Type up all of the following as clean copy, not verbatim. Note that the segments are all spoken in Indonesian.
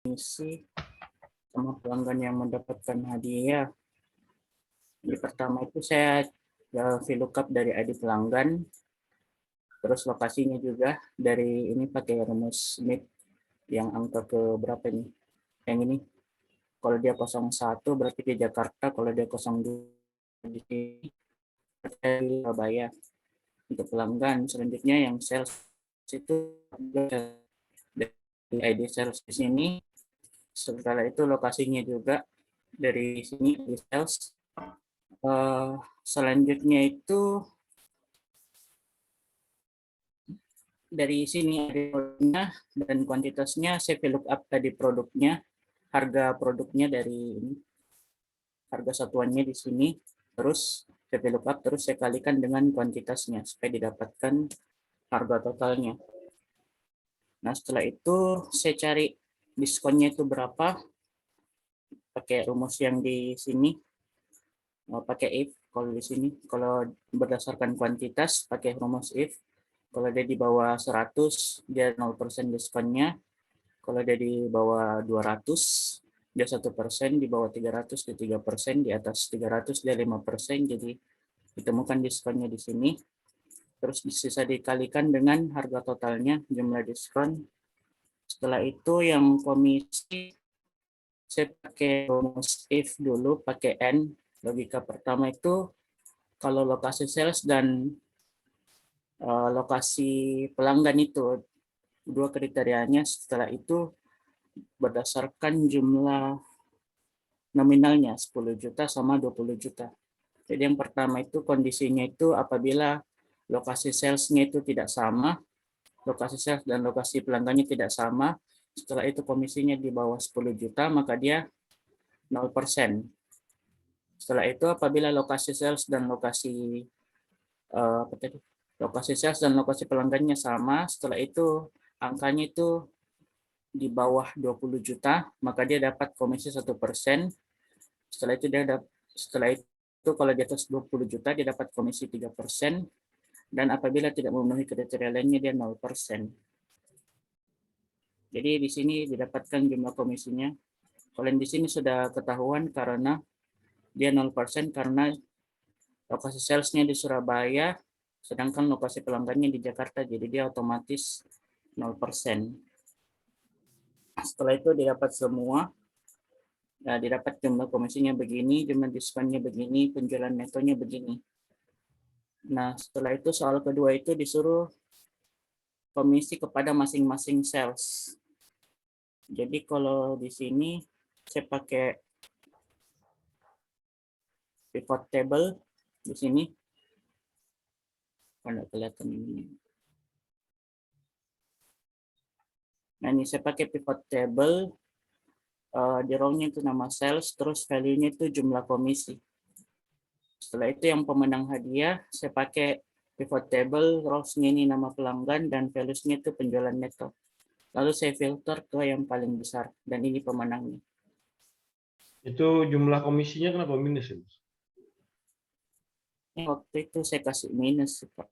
komisi sama pelanggan yang mendapatkan hadiah. Jadi pertama itu saya VLOOKUP dari ID pelanggan, terus lokasinya juga dari ini pakai rumus Smith yang angka ke berapa ini? Yang ini. Kalau dia 01 berarti di Jakarta, kalau dia 02 di Surabaya. Untuk pelanggan selanjutnya yang sales itu dari ID sales di sini. Setelah itu lokasinya juga dari sini di sales. Selanjutnya itu dari sini ada produknya dan kuantitasnya saya VLOOKUP tadi produknya, harga produknya dari ini, harga satuannya di sini, terus saya VLOOKUP terus saya kalikan dengan kuantitasnya supaya didapatkan harga totalnya. Nah setelah itu saya cari diskonnya itu berapa, pakai rumus yang di sini, pakai if. Kalau di sini, kalau berdasarkan kuantitas pakai rumus if. Kalau dia di bawah 100, dia 0% diskonnya. Kalau dia di bawah 200, dia 1%, di bawah 300 dia 3%, di atas 300 dia 5%. Jadi ditemukan diskonnya di sini. Terus sisa dikalikan dengan harga totalnya, jumlah diskon. Setelah itu yang komisi, saya pakai rumus if dulu, pakai N. Logika pertama itu, kalau lokasi sales dan lokasi pelanggan itu dua kriterianya, setelah itu berdasarkan jumlah nominalnya 10 juta sama 20 juta. Jadi yang pertama itu kondisinya itu apabila lokasi salesnya itu tidak sama, lokasi sales dan lokasi pelanggannya tidak sama, setelah itu komisinya di bawah 10 juta maka dia 0%. Setelah itu apabila lokasi sales dan lokasi lokasi sales dan lokasi pelanggannya sama, setelah itu angkanya itu di bawah 20 juta, maka dia dapat komisi 1%. Setelah itu kalau di atas 20 juta dia dapat komisi 3%, dan apabila tidak memenuhi kriteria lainnya dia 0%. Jadi di sini didapatkan jumlah komisinya. Kalau di sini sudah ketahuan karena dia 0% karena lokasi salesnya di Surabaya, sedangkan lokasi pelanggannya di Jakarta, jadi dia otomatis 0%. Setelah itu didapat semua, nah, didapat jumlah komisinya begini, jumlah diskonnya begini, penjualan netonya begini. Nah, setelah itu soal kedua itu disuruh komisi kepada masing-masing sales. Jadi kalau di sini saya pakai pivot table di sini. Kalau kelihatan ini. Nah, ini saya pakai pivot table, di row-nya itu nama sales, terus value-nya itu jumlah komisi. Setelah itu yang pemenang hadiah, saya pakai pivot table, rows-nya ini nama pelanggan, dan values-nya itu penjualan neto. Lalu saya filter ke yang paling besar, dan ini pemenangnya. Itu jumlah komisinya kenapa minus ya? Ini waktu itu saya kasih minus, Pak.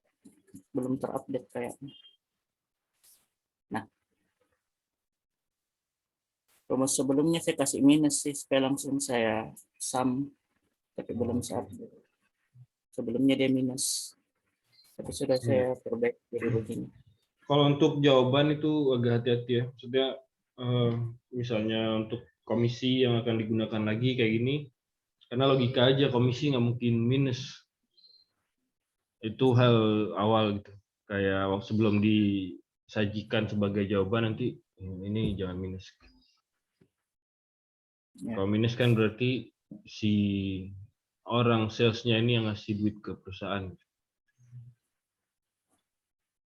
Belum terupdate kayaknya. Nah, rumus sebelumnya saya kasih minus sih, supaya langsung saya sum, tapi belum saya update. Sebelumnya dia minus, tapi sudah saya perbaiki jadi begini. Kalau untuk jawaban itu agak hati-hati ya. Maksudnya misalnya untuk komisi yang akan digunakan lagi kayak gini, karena logika aja komisi nggak mungkin minus. Itu hal awal gitu. Kayak waktu sebelum disajikan sebagai jawaban nanti ini jangan minus. Ya. Kalau minus kan berarti si orang salesnya ini yang ngasih duit ke perusahaan.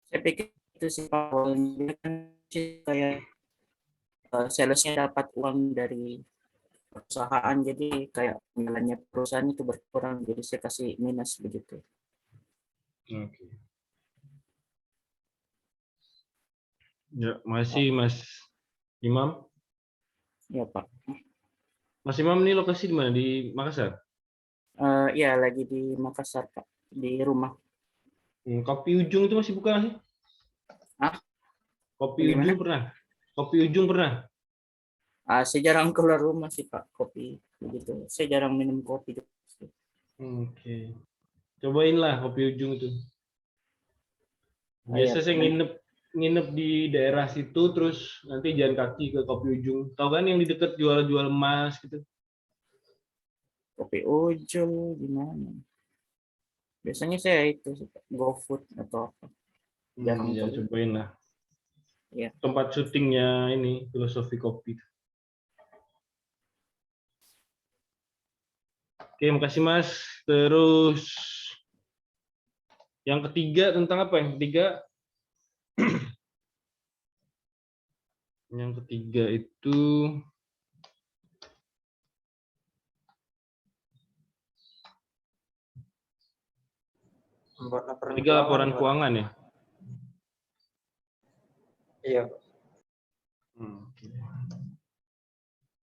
Saya pikir itu sih awalnya kan kayak salesnya dapat uang dari perusahaan, jadi kayak nilainya perusahaan itu berkurang, jadi saya kasih minus begitu. Oke. Ya, masih Mas Imam. Ya Pak. Mas Imam ini lokasi di mana? Di Makassar? Ya lagi di Makassar Pak, di rumah. Kopi Ujung itu masih buka nggak sih? Ah, Kopi bagaimana? Ujung pernah? Kopi Ujung pernah? Saya jarang keluar rumah sih Pak, kopi begitu. Saya jarang minum kopi. Oke. Cobainlah kopi ujung itu. Biasa Ya, saya nginep di daerah situ, terus nanti jalan kaki ke kopi ujung. Tahu kan yang di dekat jual-jual emas gitu? kopi ujung gimana? Biasanya saya itu suka GoFood atau apa. Jarang Ya keluar. cobain lah. Ya, Tempat syutingnya ini filosofi kopi. Oke, makasih Mas. Terus yang ketiga tentang apa? Yang ketiga itu Membuat laporan ketiga laporan gimana? keuangan ya. Iya, Oke.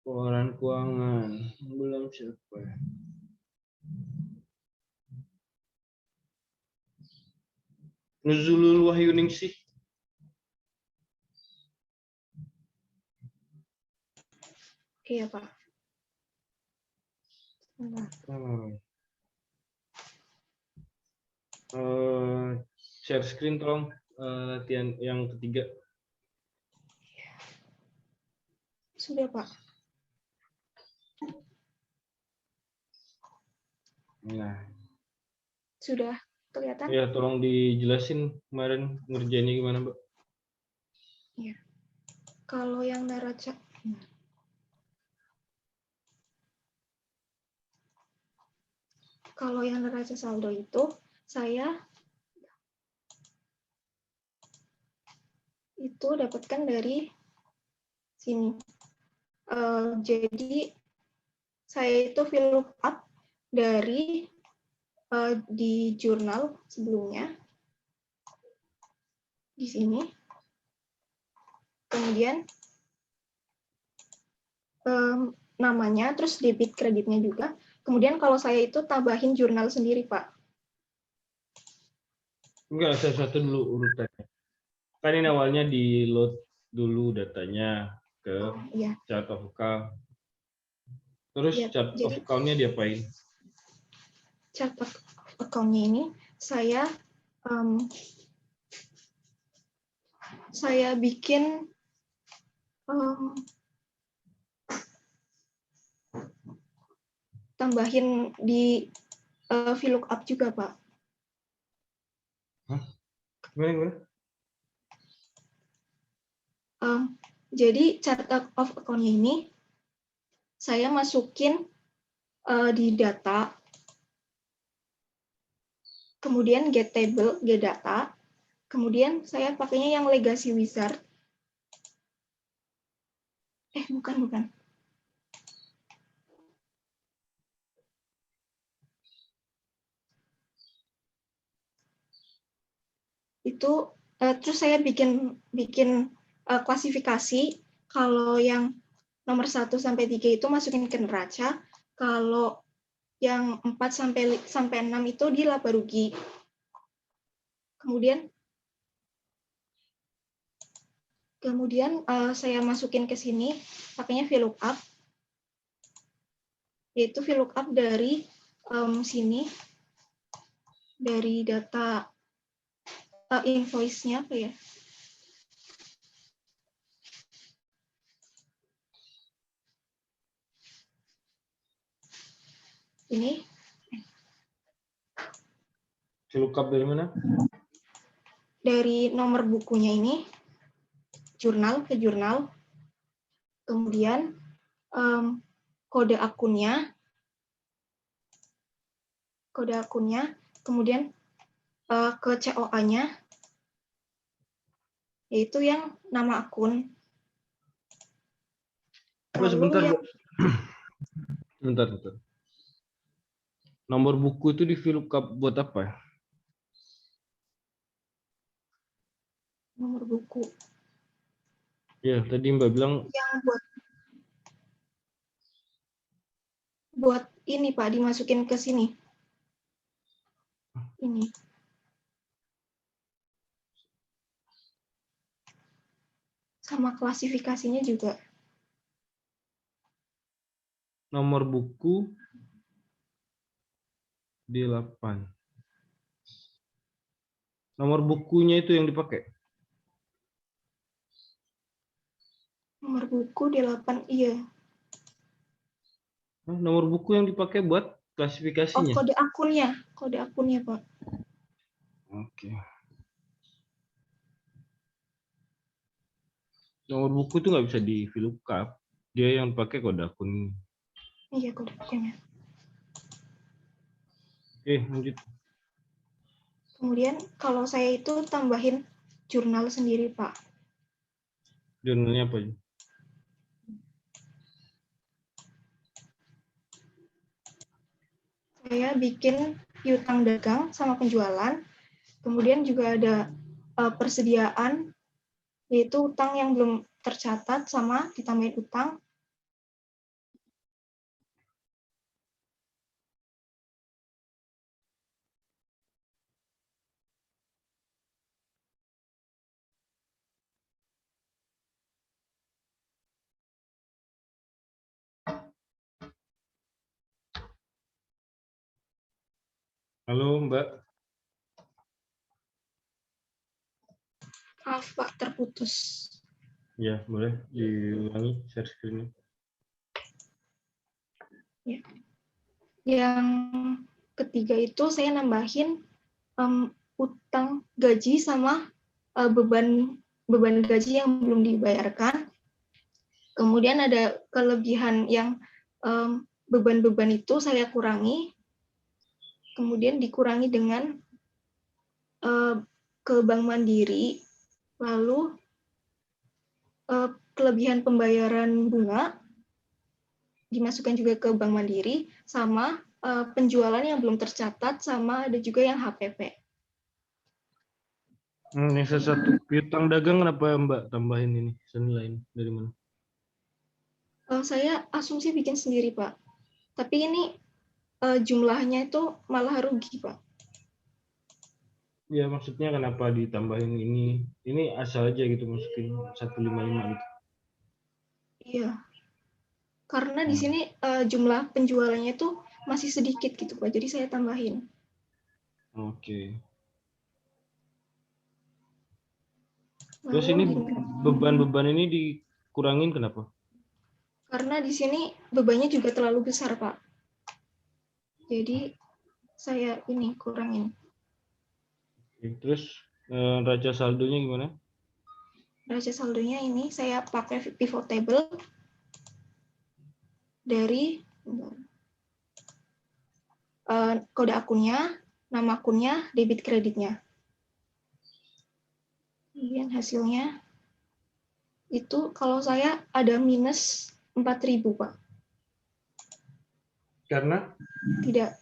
Laporan keuangan belum siapa ya? Nuzulul Wahyuningsih. Iya, Pak. Sebentar. Share screen tolong, latihan yang ketiga. Sudah, Pak. Nah, Sudah kelihatan? ya tolong dijelasin kemarin ngerjainnya gimana, Mbak? Iya. Kalau yang neraca saldo itu saya itu dapatkan dari sini. Jadi saya itu fill up dari di jurnal sebelumnya di sini. Kemudian namanya, terus debit kreditnya juga. Kemudian kalau saya itu tambahin jurnal sendiri, Pak. Enggak, satu-satu dulu urutannya. Kan ini awalnya di load dulu datanya ke Iya. chart of account. Terus Ya, chart of jadi account-nya diapain? chart of account-nya ini saya bikin tambahin di VLOOKUP juga, Pak. Hah? Gimana? Jadi chart of account-nya ini saya masukin di data, kemudian get table, get data, kemudian saya pakainya yang legacy wizard. Bukan. Itu terus saya bikin klasifikasi. Kalau yang nomor 1 sampai 3 itu masukin ke neraca, kalau yang 4 sampai 6 itu di laba rugi. Kemudian saya masukin ke sini pakainya VLOOKUP, yaitu VLOOKUP dari sini, dari data invoice-nya apa ya? Ini. VLOOKUP dari mana? Dari nomor bukunya ini, jurnal ke jurnal, kemudian kode akunnya, kemudian ke COA-nya, yaitu yang nama akun. Sebentar, yang bentar. Nomor buku itu di VLOOKUP buat apa? nomor buku. Ya, tadi Mbak bilang Yang buat ini, Pak, dimasukin ke sini. Ini. Sama klasifikasinya juga. nomor buku D8. Nomor bukunya itu yang dipakai. Nomor buku D8, iya. Nomor buku yang dipakai buat Oh, klasifikasinya. kode akunnya, Pak. Oke. Nomor buku itu nggak bisa di VLOOKUP. Dia yang pakai kode akun. Iya, kode akunnya. Oke, lanjut. Kemudian kalau saya itu tambahin jurnal sendiri, Pak. Jurnalnya apa? Saya bikin piutang dagang sama penjualan. Kemudian juga ada persediaan, yaitu utang yang belum tercatat sama ditambahin utang. Halo, Mbak. Maaf, Pak, terputus. Ya, boleh diulangi share screen-nya. Ya. Yang ketiga itu saya nambahin utang gaji sama beban gaji yang belum dibayarkan. Kemudian ada kelebihan yang beban-beban itu saya kurangi. Kemudian dikurangi dengan ke Bank Mandiri, lalu kelebihan pembayaran bunga dimasukkan juga ke Bank Mandiri, sama penjualan yang belum tercatat, sama ada juga yang HPP. Yang satu piutang dagang kenapa Mbak tambahin ini senilai ini dari mana? Saya asumsi bikin sendiri, Pak. Tapi ini jumlahnya itu malah rugi, Pak. Ya maksudnya kenapa ditambahin ini? Ini asal aja gitu masukin 155 gitu. Iya. Karena di sini jumlah penjualannya itu masih sedikit gitu, Pak. Jadi saya tambahin. Oke. Lalu Terus ini beban-beban ini dikurangin kenapa? karena di sini bebannya juga terlalu besar, Pak. Jadi saya ini kurangin. Terus raca saldonya gimana? Raca saldonya ini saya pakai pivot table dari kode akunnya, nama akunnya, debit kreditnya. Kemudian hasilnya itu kalau saya ada minus 4.000, Pak. Karena? Tidak.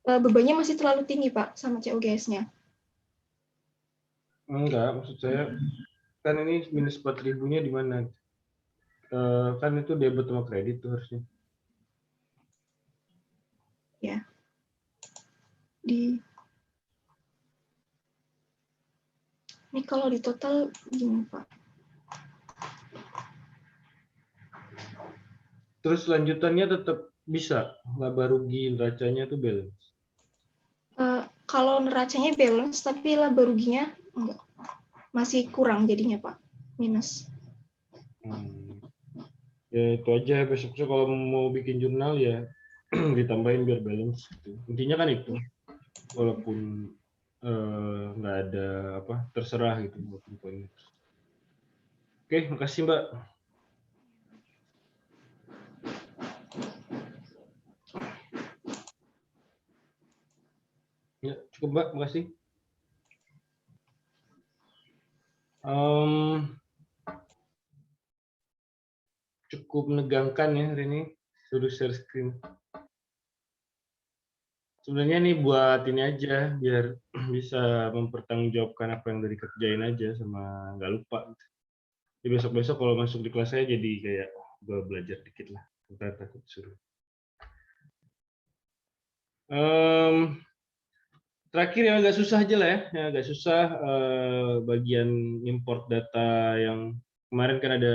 Bebannya masih terlalu tinggi, Pak, sama COGS-nya. Enggak, maksud saya kan ini minus 4.000-nya di mana? Kan itu debit sama kredit tuh harusnya. Ya. Ini kalau di total gini, Pak. Terus lanjutannya tetap bisa laba rugi neracanya tuh balance. Kalau neracanya balance, tapi laba ruginya enggak. Masih kurang jadinya, Pak. Minus. Ya itu aja, besok kalau mau bikin jurnal ya ditambahin biar balance gitu. Intinya kan itu. Walaupun nggak ada apa, terserah gitu walaupun poinnya. Oke, makasih Mbak. Ya, cukup Mbak, makasih. Cukup menegangkan ya hari ini, suruh share screen. Sebenarnya nih buat ini aja, biar bisa mempertanggungjawabkan apa yang dari kerjain aja sama nggak lupa. Jadi besok-besok kalau masuk di kelas saya jadi kayak gue belajar dikit lah, ntar takut suruh. Terakhir yang agak susah aja lah ya, yang agak susah bagian import data yang kemarin kan ada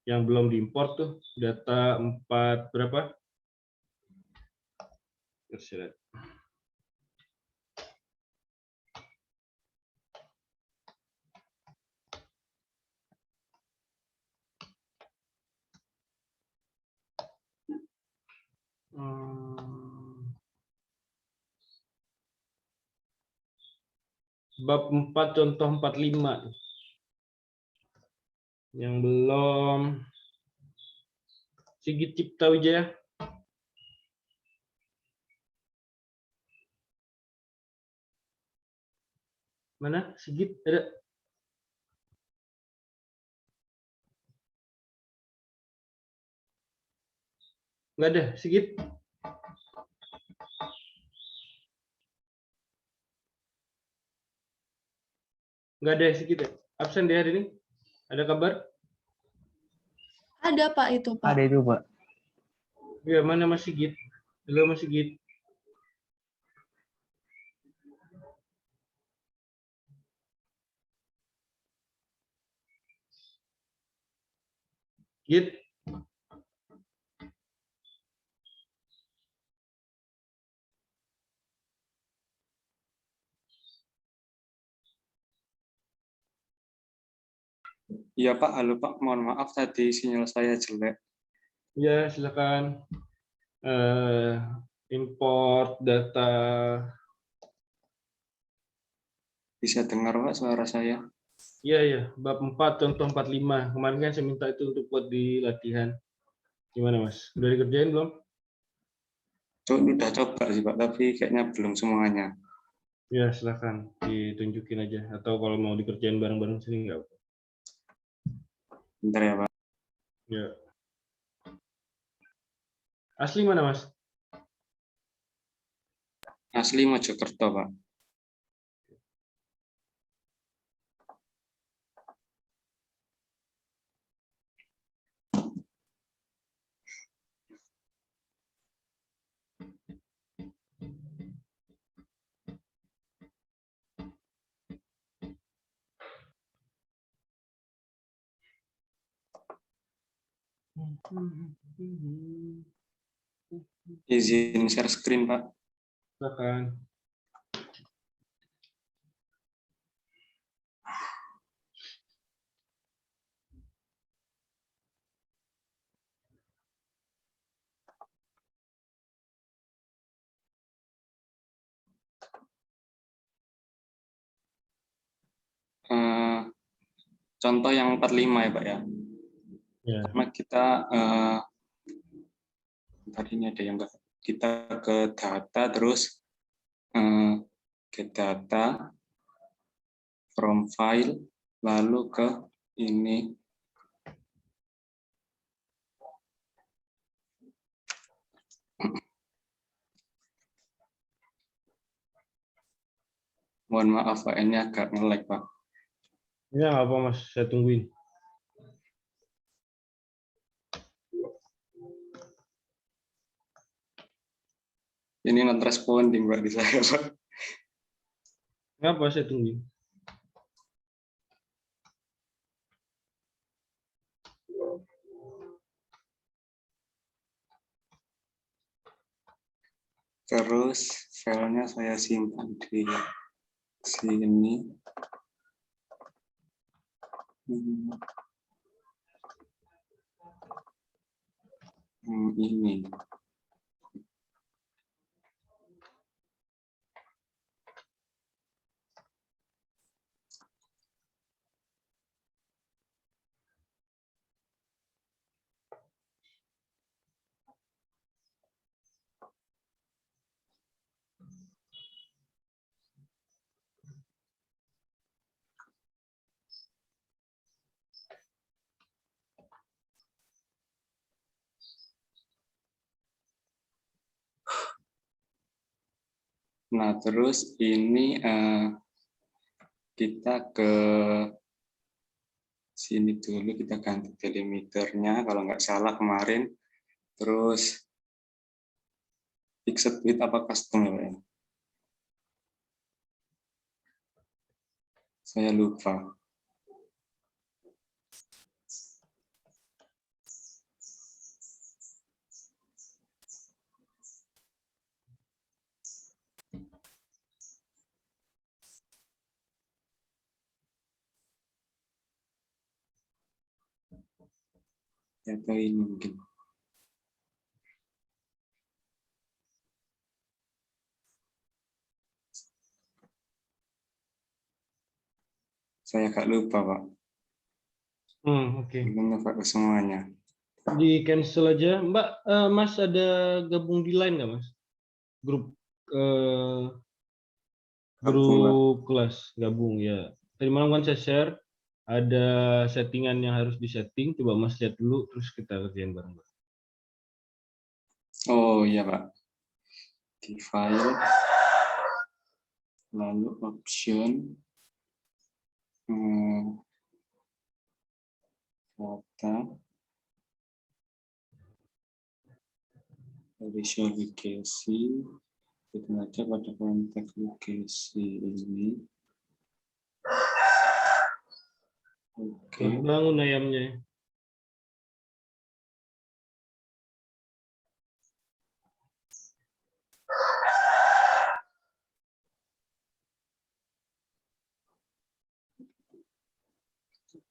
yang belum diimport tuh data 4 berapa? Tersirat. Bab 4 contoh 45 yang belum. Sigit Cipta Wijaya. Mana? Sigit ada? Nggak ada, Sigit. Nggak ada Sigit ya? Absen di hari ini? Ada kabar? Ada Pak itu Pak. Ada itu, Pak. Ya, mana Mas Sigit? Halo Mas Sigit. Git. Iya Pak, halo Pak, mohon maaf tadi sinyal saya jelek. Ya, silakan. Import data. Bisa dengar Pak suara saya? Iya, ya. Bab 4 contoh 45. Kemarin kan saya minta itu untuk buat di latihan. Gimana Mas? Udah dikerjain belum? Udah coba sih Pak, tapi kayaknya belum semuanya. Ya, silakan ditunjukin aja. Atau kalau mau dikerjain bareng-bareng sini nggak apa. Bentar ya Pak. Ya. Asli mana Mas? Asli Mojokerto Pak. Izin share screen Pak. Silakan. Contoh yang 45 ya Pak ya. Ya. Karena kita tadi ini ada yang kita ke data terus get data from file lalu ke ini mohon maaf Pak, ini agak nge-lag Pak. Ya, nggak apa Mas, saya tungguin. Ini not responding Pak di saya Pak. Ngapa saya tungguin? Terus filenya saya simpan di sini. Ini. Nah, terus ini kita ke sini dulu, kita ganti delimiternya kalau nggak salah kemarin. Terus fixed width apa custom ya Pak ya? Saya lupa. Atau ini mungkin. Saya agak lupa, Pak. Oke. Belum Pak ke semuanya. Di cancel aja. Mbak, Mas ada gabung di line nggak, Mas? Grup Gabung, Pak. grup kelas gabung ya. Tadi malam kan saya share ada settingan yang harus disetting. Coba Mas lihat dulu, terus kita kerjain bareng. Oh iya, Pak. Di file, lalu option, data, visual location, kita baca pada konteks lokasi ini. Oke. Bangun ayamnya. Ya.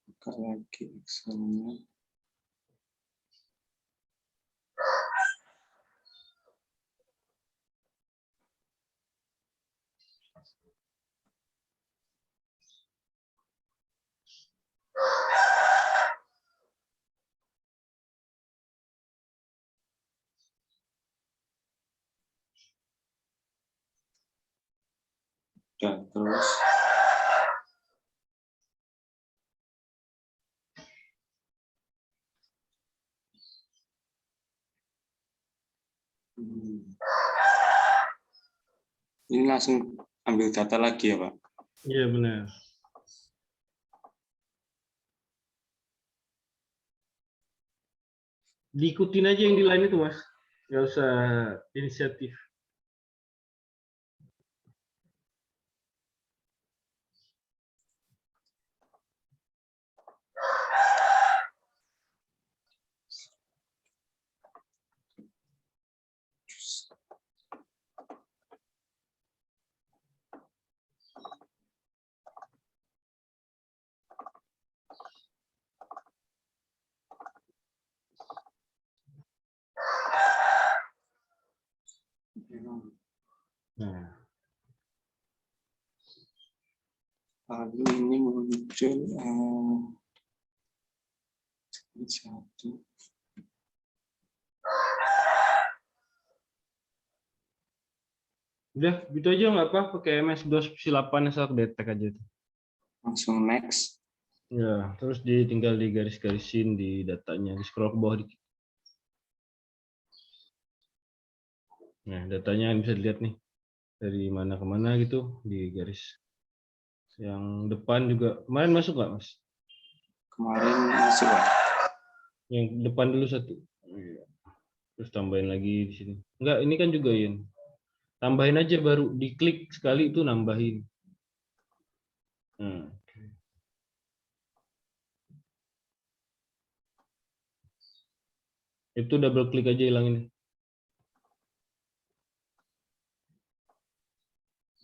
Buka lagi Excel-nya. Ya, terus ini langsung ambil data lagi ya, Pak? Iya benar. Diikutin aja yang di line itu, Mas. Nggak usah inisiatif. Nah, lalu ini muncul satu. udah gitu aja nggak apa, pakai MS-DOS 8 asal kedetek aja tuh. Langsung next. Ya, terus tinggal digaris-garisin di datanya, di scroll ke bawah dikit. Nah, datanya bisa dilihat nih dari mana ke mana gitu, di garis. Yang depan juga kemarin masuk nggak, Mas? Kemarin masuk, Pak. Yang depan dulu satu. Terus tambahin lagi di sini. Enggak, ini kan juga Yin. Tambahin aja baru diklik sekali itu nambahin. Nah. Itu double klik aja hilangin.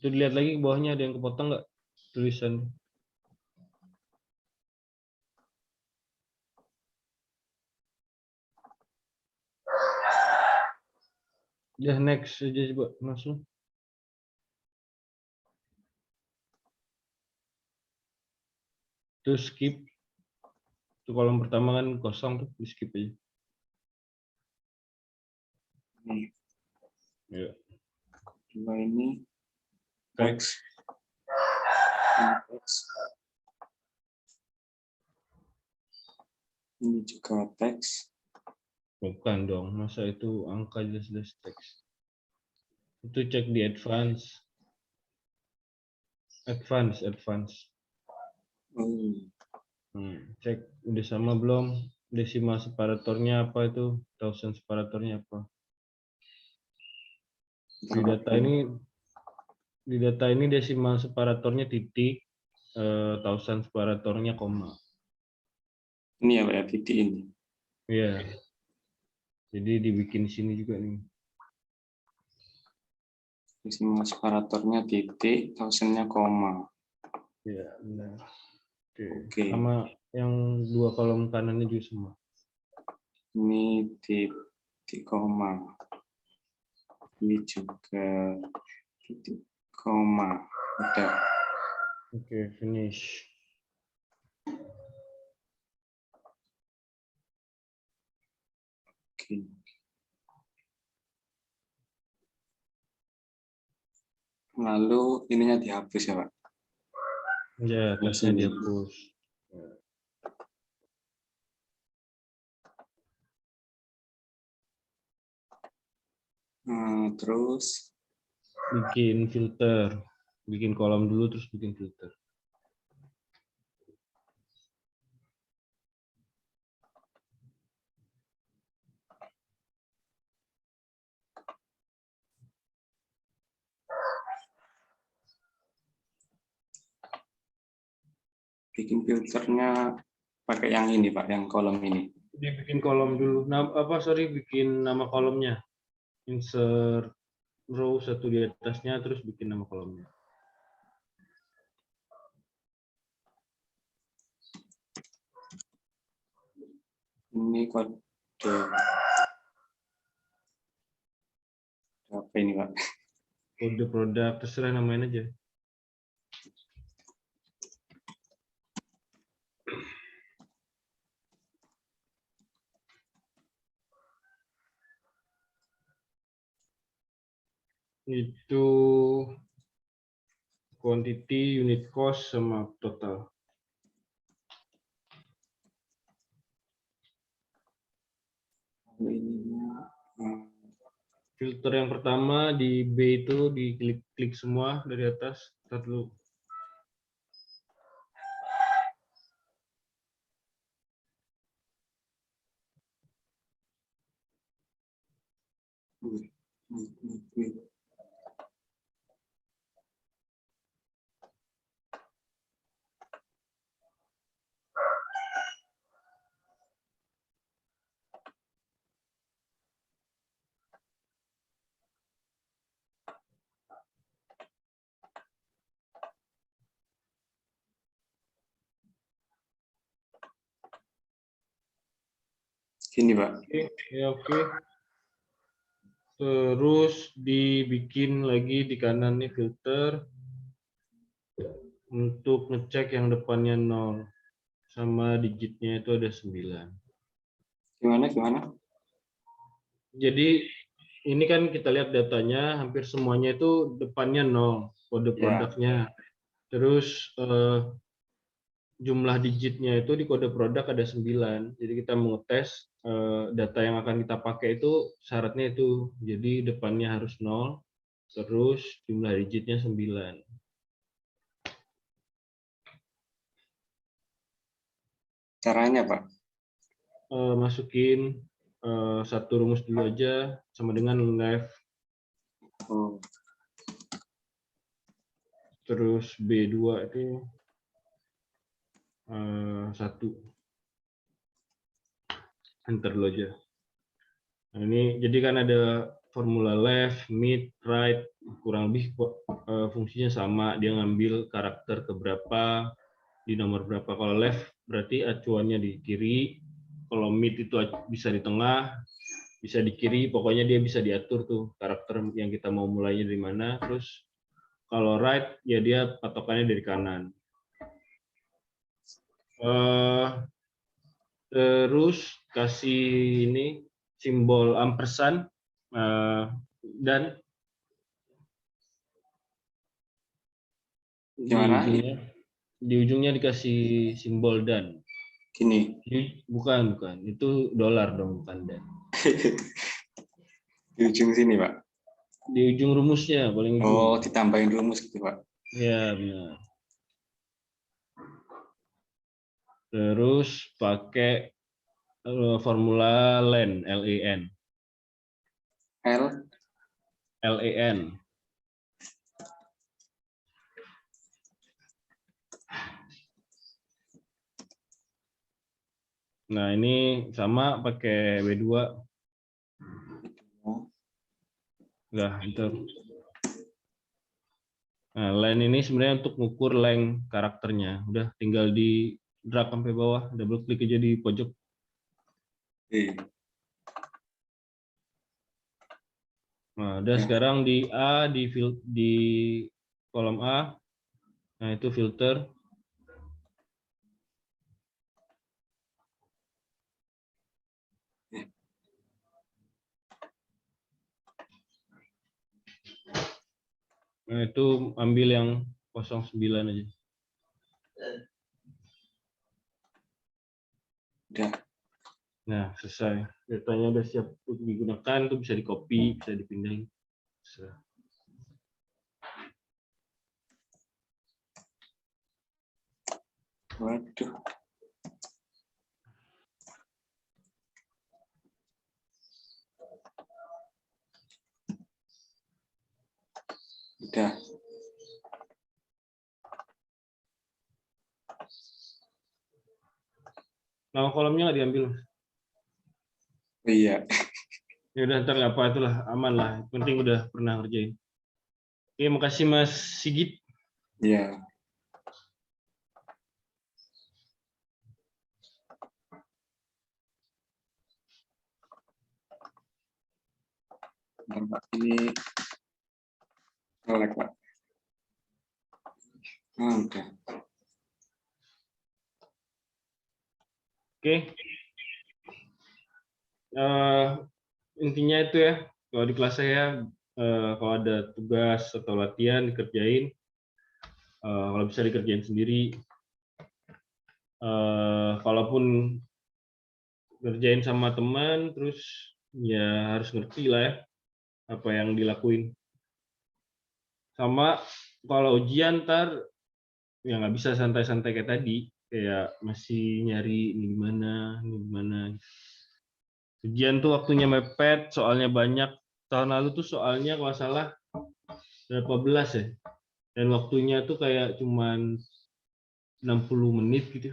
Itu dilihat lagi ke bawahnya ada yang kepotong nggak tulisan. Ya next aja coba langsung. Terus skip. Itu kolom pertama kan kosong tuh, di skip aja. Nih, Ya. dua ini Teks. Ini juga teks. Bukan dong, masa itu angka jelas-jelas teks. Itu cek di advance. Advance. Cek udah sama belum, desimal separatornya apa itu, thousand separatornya apa. Di data ini desimal separatornya titik, thousand separatornya koma. Ini ya, Pak, ya, titik ini. Iya. Jadi dibikin di sini juga nih. Desimal separatornya titik, thousand-nya koma. Iya, benar. Oke. Oke. Sama yang dua kolom kanannya juga sama. Ini titik koma. Ini juga titik koma. Udah. Oke, finish. Oke. Lalu ininya dihapus ya, Pak? Ya, atasnya dihapus. Terus Bikin filter. Bikin kolom dulu, terus bikin filter. bikin filternya pakai yang ini, Pak, yang kolom ini. Dibikin kolom dulu. Bikin nama kolomnya. Insert row satu di atasnya, terus bikin nama kolomnya. Ini kode apa ini, Pak? Kode produk, terserah namain aja. Itu quantity, unit cost, sama total. Ininya, Filter yang pertama di B itu diklik semua dari atas. Start dulu. Gini, Pak. Oke. Terus dibikin lagi di kanan nih filter untuk ngecek yang depannya 0 sama digitnya itu ada 9. Gimana? Jadi ini kan kita lihat datanya hampir semuanya itu depannya 0 kode produknya. Terus jumlah digitnya itu di kode produk ada 9. Jadi kita mau ngetes data yang akan kita pakai itu syaratnya itu. Jadi depannya harus 0, terus jumlah digitnya 9. Caranya, Pak? Masukin satu rumus dulu aja sama dengan left. Terus B2 itu 1. Enter dulu aja. Nah, ini jadi kan ada formula left, mid, right, kurang lebih fungsinya sama. Dia ngambil karakter keberapa di nomor berapa. Kalau left berarti acuannya di kiri, kalau mid itu bisa di tengah, bisa di kiri. Pokoknya dia bisa diatur tuh karakter yang kita mau mulainya dari mana. Terus kalau right ya dia patokannya dari kanan. Terus kasih ini simbol ampersand dan di ujungnya dikasih simbol dan. Gini. Bukan, itu dolar dong, bukan dan. Di ujung sini, Pak. Di ujung rumusnya paling ujung. Oh, ditambahin rumus gitu, Pak. Ya, benar. Terus pakai formula len, LEN. LEN. Nah, ini sama pakai W2. Udah, enter. Nah, len ini sebenarnya untuk ngukur length karakternya. Udah, tinggal di drag sampai bawah, double klik aja di pojok. Nah, udah Ya. sekarang di A, di kolom A, nah itu filter. Nah, itu ambil yang 09 aja. Udah. Nah, selesai. Datanya udah siap untuk digunakan, itu bisa di-copy, bisa dipindahin. Bisa. Waduh. Udah. Nama kolomnya nggak diambil. Oh, iya. Ya udah, ntar nggak apa, itulah aman lah. Yang penting udah pernah ngerjain. Oke, makasih Mas Sigit. Iya. Bentar, Pak. Ini nge-lag, Pak. Ah, udah. Oke. Intinya itu ya, kalau di kelas saya kalau ada tugas atau latihan dikerjain, kalau bisa dikerjain sendiri. Kalaupun ngerjain sama teman, terus ya harus ngerti lah ya apa yang dilakuin. Sama kalau ujian ntar ya nggak bisa santai-santai kayak tadi, kayak masih nyari ini gimana. Ujian tuh waktunya mepet, soalnya banyak. Tahun lalu tuh soalnya kalau salah berapa belas ya, dan waktunya tuh kayak cuman 60 menit gitu.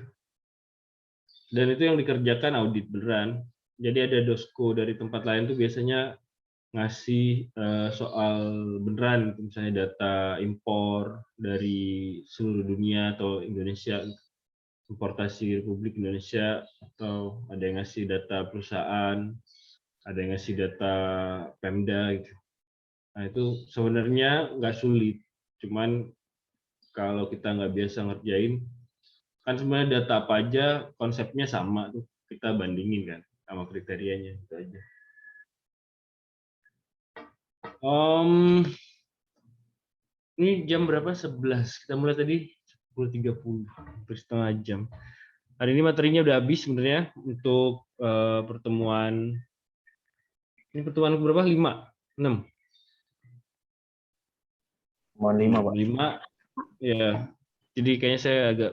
Dan itu yang dikerjakan audit beneran. Jadi ada dosko dari tempat lain tuh biasanya ngasih soal beneran, misalnya data impor dari seluruh dunia atau Indonesia, importasi Republik Indonesia, atau ada yang ngasih data perusahaan, ada yang ngasih data Pemda gitu. Nah itu sebenarnya nggak sulit, cuman kalau kita nggak biasa ngerjain, kan sebenarnya data apa aja konsepnya sama tuh, kita bandingin kan sama kriterianya itu aja. Ini jam berapa? 11. Kita mulai tadi 10.30, hampir setengah jam. Hari ini materinya udah habis sebenarnya untuk pertemuan. Ini pertemuan berapa? 5, 6. Mohon 5, Pak. 5, ya. Jadi kayaknya saya agak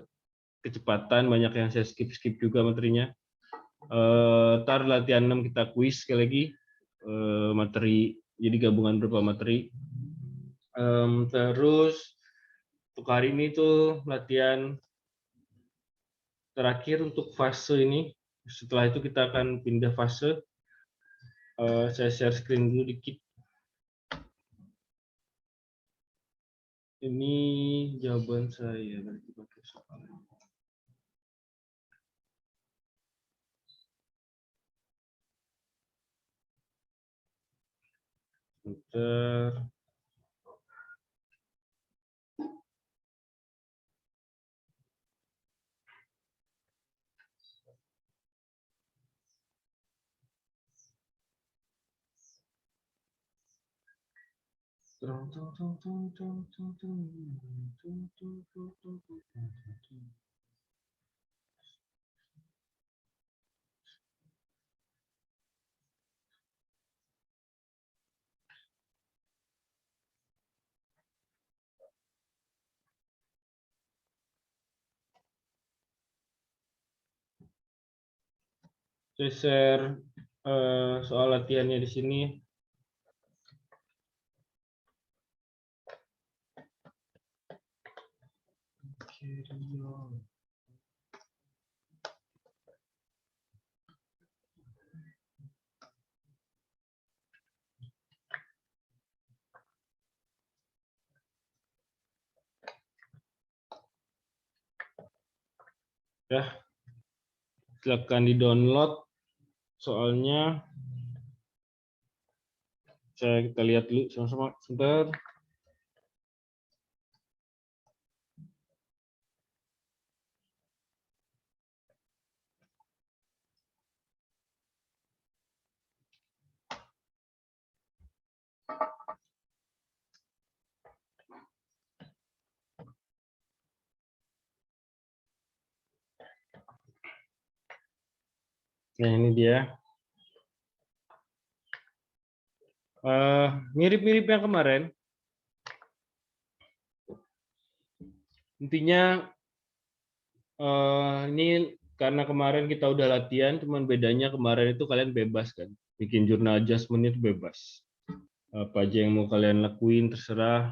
kecepatan, banyak yang saya skip juga materinya. Ntar latihan 6 kita kuis sekali lagi. Materi, jadi gabungan beberapa materi. Terus untuk hari ini tuh latihan terakhir untuk fase ini. Setelah itu kita akan pindah fase. Saya share screen dulu dikit. Ini jawaban saya nanti pakai soal. Bentar. Saya share soal latihannya di sini. Ya, silakan di-download soalnya. kita lihat dulu sama-sama sebentar. Nah, ini dia. Mirip-mirip yang kemarin. Intinya ini karena kemarin kita udah latihan, cuman bedanya kemarin itu kalian bebas kan. Bikin jurnal adjustment itu bebas. Apa aja yang mau kalian lakuin terserah.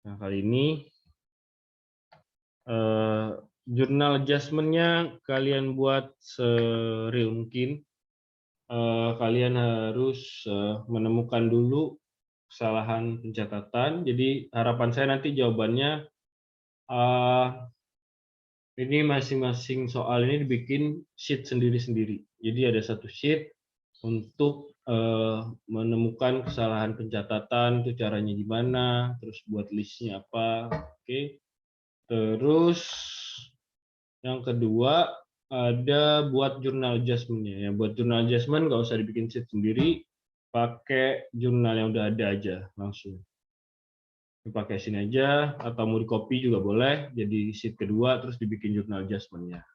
Nah, kali ini jurnal adjustment-nya kalian buat sereal mungkin. Kalian harus menemukan dulu kesalahan pencatatan. Jadi harapan saya nanti jawabannya ini masing-masing soal ini dibikin sheet sendiri-sendiri. Jadi ada satu sheet untuk menemukan kesalahan pencatatan, itu caranya gimana, terus buat listnya apa. Oke. Terus yang kedua ada buat jurnal adjustment-nya. Ya, buat jurnal adjustment nggak usah dibikin sheet sendiri, pakai jurnal yang udah ada aja langsung. Pakai sini aja, atau mau di copy juga boleh, jadi sheet kedua terus dibikin jurnal adjustment-nya.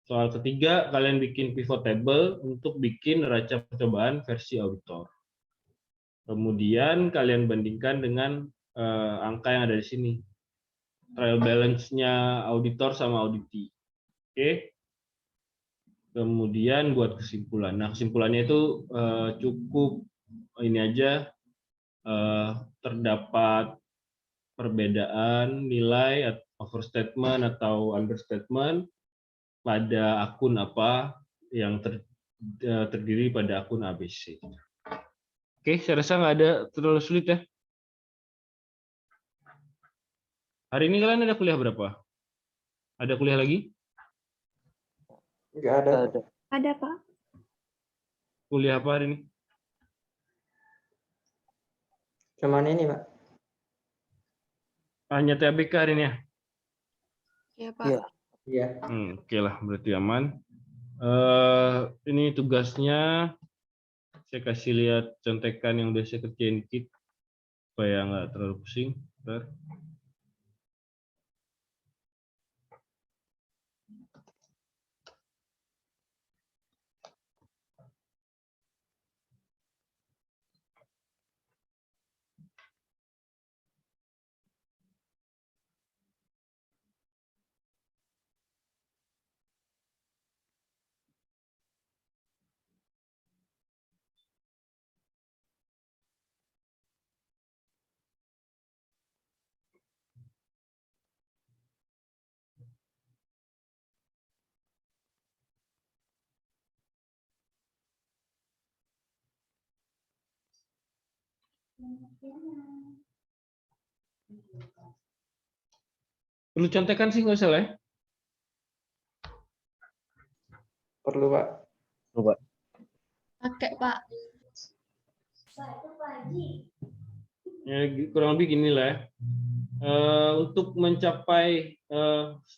Soal ketiga, kalian bikin pivot table untuk bikin neraca percobaan versi auditor. Kemudian kalian bandingkan dengan angka yang ada di sini. Trial balance-nya auditor sama auditee. Oke. Kemudian buat kesimpulan. Nah, kesimpulannya itu cukup ini aja, terdapat perbedaan nilai overstatement atau understatement pada akun apa yang terdiri pada akun ABC. Oke, saya rasa nggak ada terlalu sulit ya. Hari ini kalian ada kuliah berapa? Ada kuliah lagi? Nggak ada. Ada, Pak. Kuliah apa hari ini? Cuman ini, Pak. Hanya TABK hari ini ya? Iya, Pak. Iya. Iya. Oke lah, berarti aman. Ini tugasnya saya kasih lihat contekan yang udah saya kerjain dikit supaya nggak terlalu pusing. Bentar. Perlu contekan sih nggak usah lah ya? Perlu, Pak. Coba. Pakai, Pak. Ya, kurang lebih gini lah ya. Untuk mencapai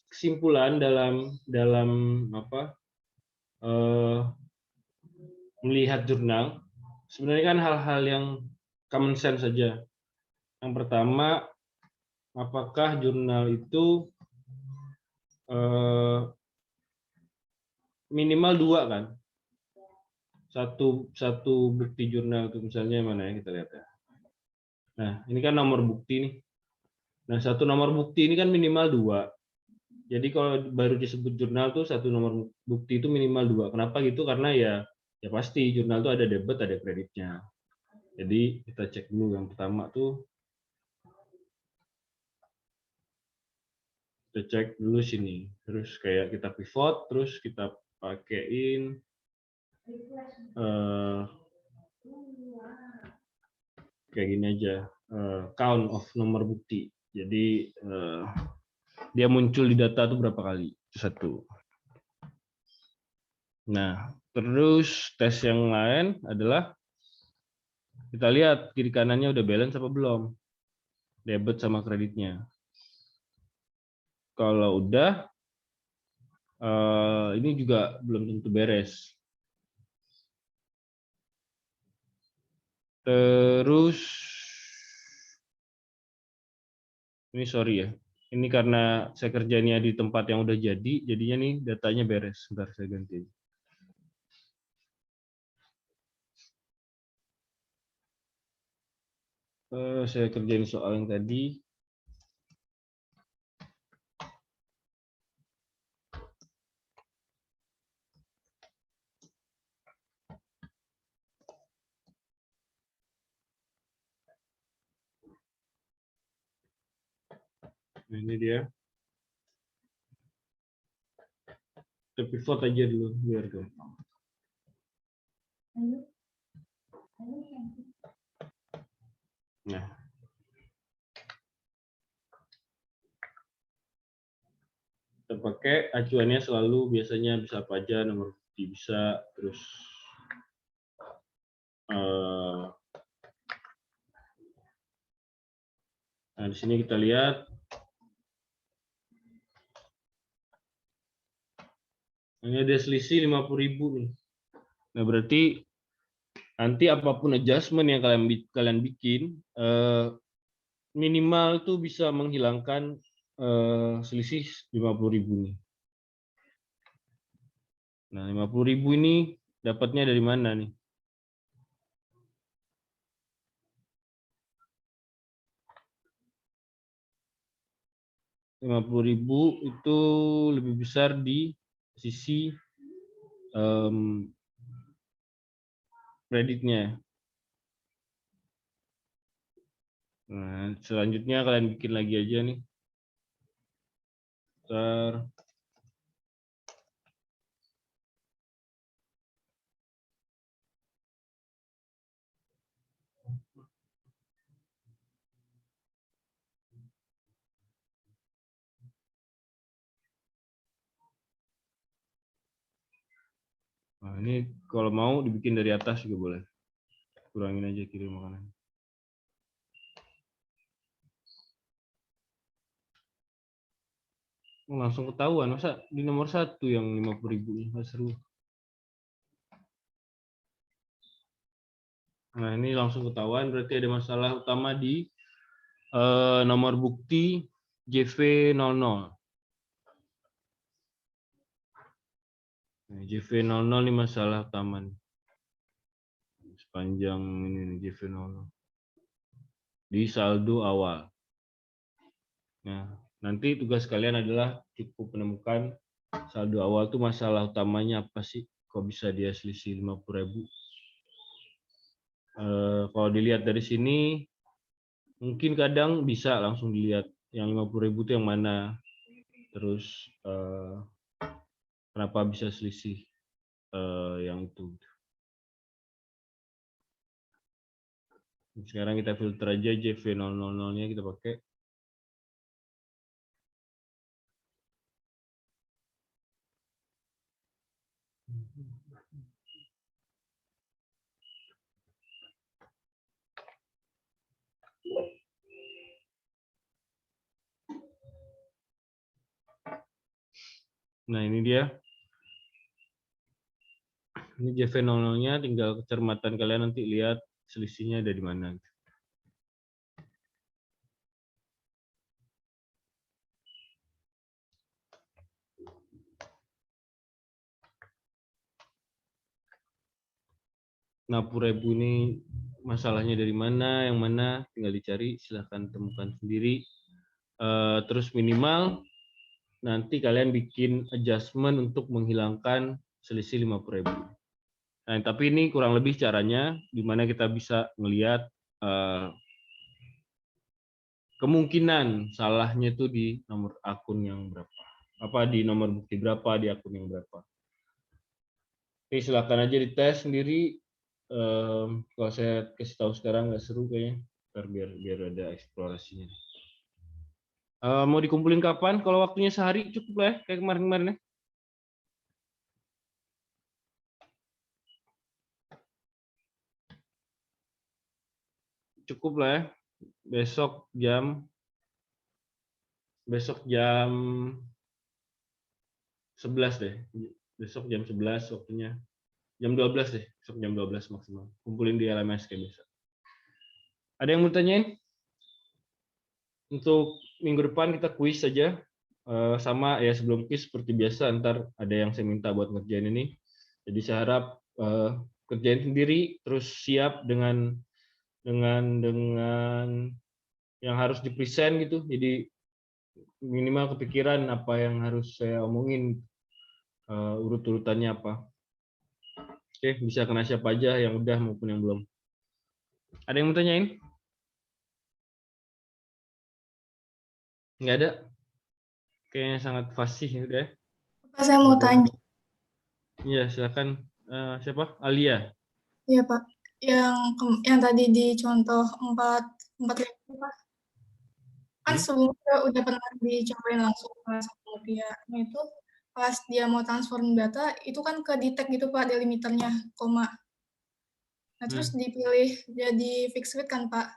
kesimpulan dalam apa melihat jurnal, sebenarnya kan hal-hal yang common sense saja. Yang pertama, apakah jurnal itu minimal 2 kan? Satu bukti jurnal itu misalnya mana ya, kita lihat ya. Nah, ini kan nomor bukti nih. Nah, satu nomor bukti ini kan minimal 2. Jadi kalau baru disebut jurnal tuh satu nomor bukti itu minimal 2. Kenapa gitu? Karena ya pasti jurnal tuh ada debit, ada kreditnya. Jadi kita cek dulu yang pertama tuh. Kita cek dulu sini. Terus kayak kita pivot, terus kita pakein kayak gini aja, count of nomor bukti. Jadi dia muncul di data itu berapa kali? Itu satu. Nah, Terus tes yang lain adalah kita lihat kiri kanannya udah balance apa belum, debit sama kreditnya. Kalau udah, ini juga belum tentu beres. Terus, ini sorry ya, ini karena saya kerjanya di tempat yang udah jadi, jadinya nih datanya beres. Sebentar saya ganti. Saya kerjain soal yang tadi. Nah, ini dia. Kita pivot aja dulu biar gampang. Nah, kita pakai acuannya selalu biasanya bisa apa aja, nomor bukti bisa, terus nah di sini kita lihat ini ada selisih 50.000 nih. Nah, berarti nanti apapun adjustment yang kalian bikin, minimal tuh bisa menghilangkan selisih 50.000 nih. Nah, 50.000 ini dapatnya dari mana nih? Rp50.000 itu lebih besar di sisi kreditnya. Nah, selanjutnya kalian bikin lagi aja nih. Bentar. Nah, ini kalau mau dibikin dari atas juga boleh. Kurangin aja kiri makanan. Langsung ketahuan, masa di nomor 1 yang 50.000 nggak seru. Nah, ini langsung ketahuan berarti ada masalah utama di nomor bukti JV00. Nah, JV00 ini masalah utama nih. Sepanjang ini nih JV00. Di saldo awal. Nah, nanti tugas kalian adalah cukup menemukan saldo awal itu masalah utamanya apa sih? Kok bisa dia selisih 50.000? Kalau dilihat dari sini, mungkin kadang bisa langsung dilihat yang 50.000 itu yang mana. Terus kenapa bisa selisih yang itu. Sekarang kita filter aja JV000-nya kita pakai. Nah, ini dia. Ini JV00-nya, tinggal kecermatan kalian nanti lihat selisihnya ada di mana. Nah, 50.000 ini masalahnya dari mana, yang mana tinggal dicari, silahkan temukan sendiri. Terus minimal nanti kalian bikin adjustment untuk menghilangkan selisih 50.000. Nah, tapi ini kurang lebih caranya di mana kita bisa melihat kemungkinan salahnya itu di nomor akun yang berapa, di nomor bukti berapa, di akun yang berapa. Oke, silakan aja dites sendiri. Kalau saya kasih tahu sekarang nggak seru kayaknya, biar ada eksplorasinya. Mau dikumpulin kapan? Kalau waktunya sehari cukup lah ya, kayak kemarin-kemarin ya. cukup lah ya. Besok jam 11 deh. Besok jam 11 waktunya. Jam 12 deh. Besok jam 12 maksimal. Kumpulin di LMS kayak biasa. Ada yang mau tanyain? Untuk minggu depan kita kuis saja. Sama ya sebelum kuis seperti biasa, ntar ada yang saya minta buat ngerjain ini. Jadi saya harap kerjain sendiri, terus siap dengan yang harus dipresent gitu. Jadi minimal kepikiran apa yang harus saya omongin, urut-urutannya apa. Oke, bisa kena siapa aja yang udah maupun yang belum. Ada yang mau tanyain? Nggak ada? Kayaknya sangat fasih ya udah. Pak, saya mau tanya. Iya, silakan. Siapa? Alia. Iya, Pak. Yang tadi di contoh 4 itu, Pak. Kan sebelumnya udah pernah dicobain langsung ke satu rupiah. Nah, itu pas dia mau transform data, itu kan ke detect gitu, Pak, delimiternya, koma. Nah, terus dipilih jadi fixed width kan, Pak.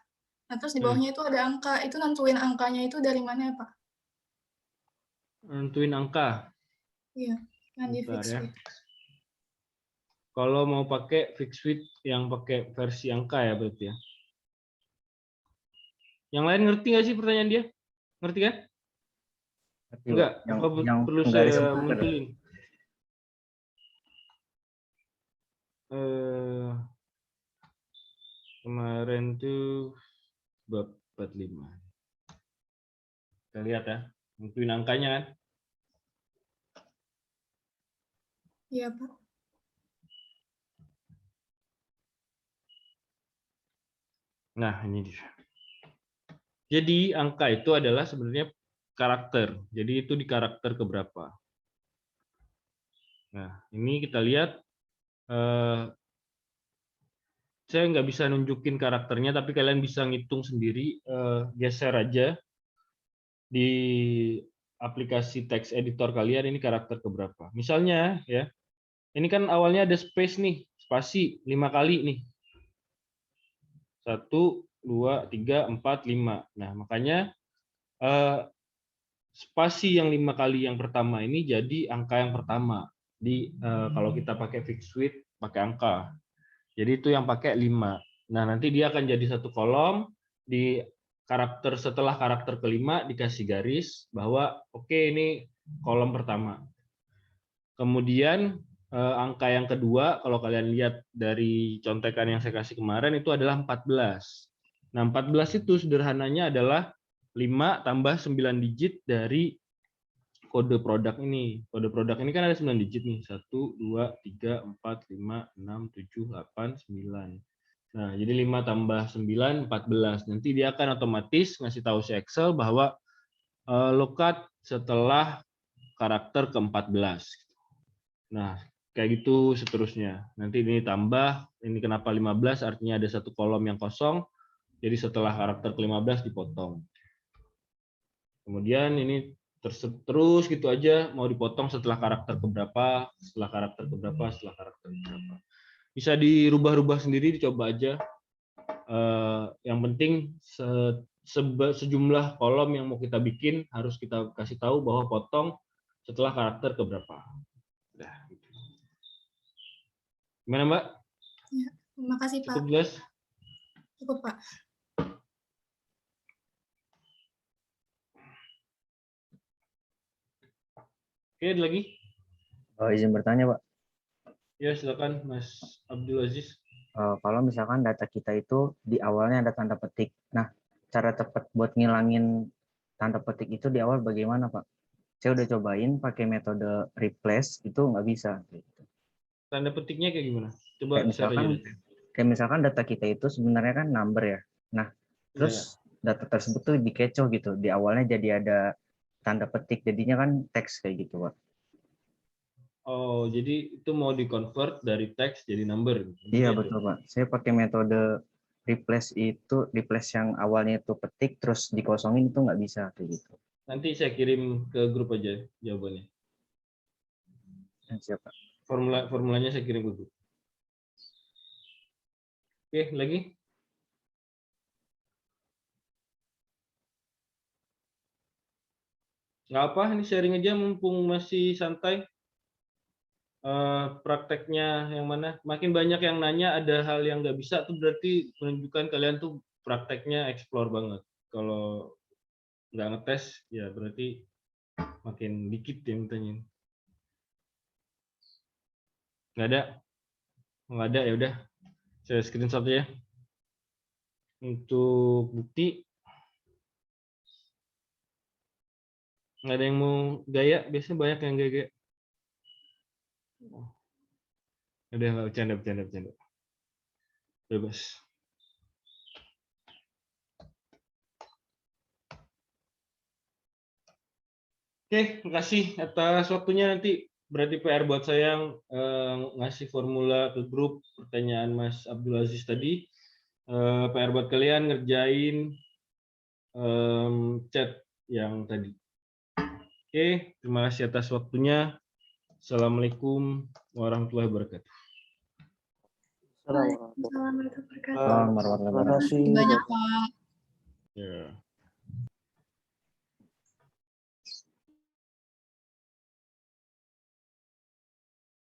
Nah, terus di bawahnya itu ada angka. Itu nentuin angkanya itu dari mana ya, Pak? Nentuin angka. Iya, yang di Bentar fixed ya. width. Kalau mau pakai fixed width yang pakai versi angka ya berarti ya. Yang lain ngerti nggak sih pertanyaan dia? Ngerti kan? Enggak? Apa perlu saya munculin? Kemarin tuh bab 45. Kita lihat ya. Nentuin angkanya kan. Iya, Pak. Nah, ini dia. Jadi angka itu adalah sebenarnya karakter. Jadi itu di karakter keberapa. Nah, ini kita lihat. Saya nggak bisa nunjukin karakternya, tapi kalian bisa ngitung sendiri. Geser aja di aplikasi text editor kalian, ini karakter keberapa. Misalnya, ya, ini kan awalnya ada space nih, spasi 5 kali nih. 1, 2, 3, 4, 5. Nah, makanya spasi yang 5 kali yang pertama ini jadi angka yang pertama. Kalau kita pakai fixed width, pakai angka. Jadi itu yang pakai 5. Nah, nanti dia akan jadi satu kolom, di karakter setelah karakter kelima dikasih garis bahwa oke, ini kolom pertama. Kemudian angka yang kedua, kalau kalian lihat dari contekan yang saya kasih kemarin, itu adalah 14. Nah, 14 itu sederhananya adalah 5 tambah 9 digit dari kode produk ini. Kode produk ini kan ada 9 digit nih. 1, 2, 3, 4, 5, 6, 7, 8, 9. Nah, jadi 5 tambah 9, 14. Nanti dia akan otomatis ngasih tahu si Excel bahwa lookup setelah karakter ke-14. Nah, kayak gitu seterusnya. Nanti ini tambah, ini kenapa 15, artinya ada satu kolom yang kosong, jadi setelah karakter ke-15 dipotong. Kemudian ini terus gitu aja, mau dipotong setelah karakter keberapa, setelah karakter keberapa, setelah karakter keberapa. Bisa dirubah-rubah sendiri, dicoba aja. Yang penting sejumlah kolom yang mau kita bikin harus kita kasih tahu bahwa potong setelah karakter keberapa. Nah, gitu. Gimana, Mbak? Ya, terima kasih, Pak. Cukup jelas? Cukup, Pak. Oke, ada lagi? Izin bertanya, Pak. Ya, silakan Mas Abdul Aziz. Kalau misalkan data kita itu di awalnya ada tanda petik. Nah, cara tepat buat ngilangin tanda petik itu di awal bagaimana, Pak? Saya udah cobain pakai metode replace, itu nggak bisa. Gitu. Tanda petiknya kayak gimana? Coba share aja. Kayak misalkan data kita itu sebenarnya kan number ya. Nah, terus data tersebut tuh dikecoh gitu. Di awalnya jadi ada tanda petik, jadinya kan teks kayak gitu, Pak. Oh, jadi itu mau di-convert dari teks jadi number? Iya, betul, Pak. Saya pakai metode replace yang awalnya itu petik, terus dikosongin itu nggak bisa kayak gitu. Nanti saya kirim ke grup aja jawabannya. Siapa? Formulanya saya kirim ke grup. Oke, lagi? Nggak apa, ini sharing aja mumpung masih santai. Prakteknya yang mana? Makin banyak yang nanya, ada hal yang nggak bisa tuh berarti menunjukkan kalian tuh prakteknya explore banget. Kalau nggak ngetes, ya berarti makin dikit yang tanyain. Nggak ada ya udah. Saya screenshot ya. Untuk bukti, nggak ada yang mau gaya, biasanya banyak yang gaya. Udah nggak bercanda. Bebas. Oke, makasih atas waktunya. Nanti berarti PR buat saya yang ngasih formula ke grup pertanyaan Mas Abdul Aziz tadi. PR buat kalian ngerjain chat yang tadi. Oke, terima kasih atas waktunya. Assalamualaikum warahmatullahi wabarakatuh. Waalaikumsalam warahmatullahi wabarakatuh. Warahmatullahi wabarakatuh. Terima kasih. Banyak Pak. Ya.